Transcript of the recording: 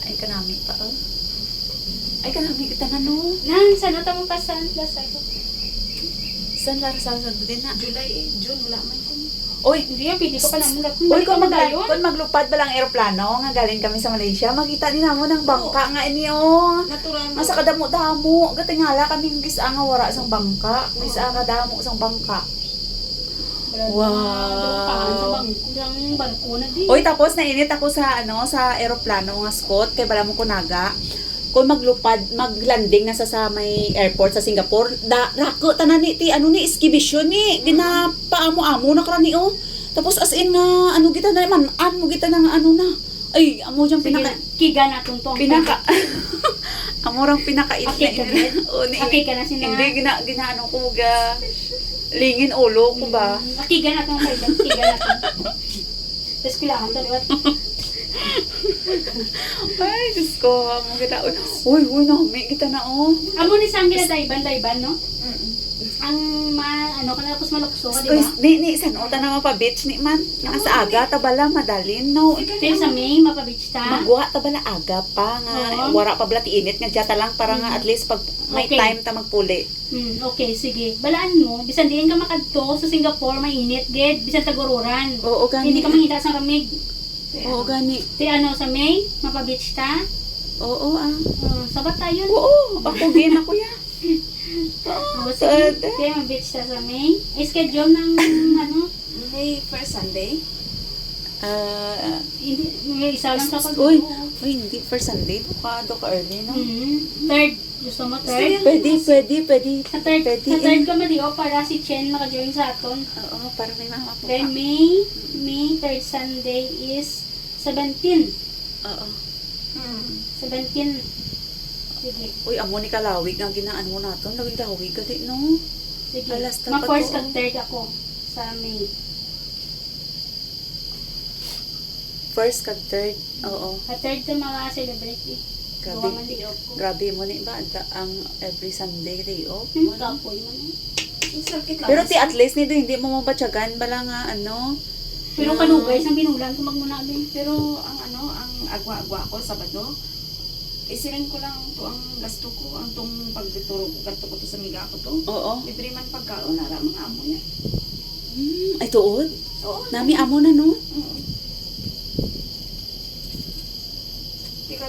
Ay, kanami pa, oh. Ay, kanami kita na, no. Nan, sana tamang pasan. Lasa ko. Saan larasal sa din na? July, June, wala man ko. Oy, Hindi yan, pili ko pa naman. Uy, kung maglupad ba lang aeroplano, nga galing kami sa Malaysia, makita din namo ng bangka nga inyo. Natural mo. Masa kadamo-damo, gatingala kami ng gisa nga wara sang bangka, gisa kadamo sang bangka. Wow. Ang barko na din. Oy, tapos nainit ako sa sa aeroplano nga Scott kay bala mo kunaga. Kung maglupad, maglanding na sa may airport sa Singapore, rako tanan ni ti exhibition ni ginapaamo-amo na krani oh. Tapos as in nga kita na man mo kita na nga na. Ay, amo jang pinaka Kiga na tuntong. pinaka amorang pinakait Okay ka na. Oh, ni. Okay ka na sina. Hindi ginaano ko ga lingin ulo ko ba. Kiga na tong kayo. Kiga na tong. Tapos kailangan taliwat. Ay, Diyos ko, amo kita. Uy, nami kita na oh. Amo ni sang dayban no? Ang ano ka na tapos malukso ka, di ba? Ni san o na pa beach ni man. Nga sa aga tabala madalin no. Pero sa May mapabitch ta. Magwa tabala aga pa nga Oo. wara pa blati init nga jata lang para nga at least pag may Okay. time ta magpuli. Okay, sige. Balaan mo, bisan diin ka makadto sa Singapore, mainit gid, bisan tagururan. Oo gani. Hindi ka mangita sa ramig. Oo gani. Ti ano sa May, mapabitch ta. Oo Sabat tayo. Oo, ako gin ako ya. Sige. Kaya mabitch ta sa May. Schedule ng ano, May first Sunday. hindi, may isa lang sa pag Uy, hindi for Sunday do ka early no. Third. Gusto mo third? Pwede. Sa third, Pwede. sa third ka madio para si Chen maka-join sa aton. Oo, para may mama po. Then May third Sunday is 17. Oo. 17. Sige. Uy, amo ni kalawig nga ginaan mo naton, lawig lawig gadi no. Sige. Alas tapat Ma-first ko. kag third ako sa May. First kag third. Oo. Sa third ka mga-celebrate eh. Grabe. Gawa man di ko. Grabe mo ni ba ang every Sunday day off. Kapoy man eh. Sakit lang. Pero ti at least nito hindi mo mabatyagan bala nga ano. Pero kanugay sang binulan ko magmuna din. Pero ang ang agwa-agwa ko Sabado, isirin ko lang to ang gasto ko, ang tong pagduturo ko kadto ko to sa miga ko to. Oo. Libre man pagkaon ara mga amo niya. Ay tuod. Oo. Nami amo na no.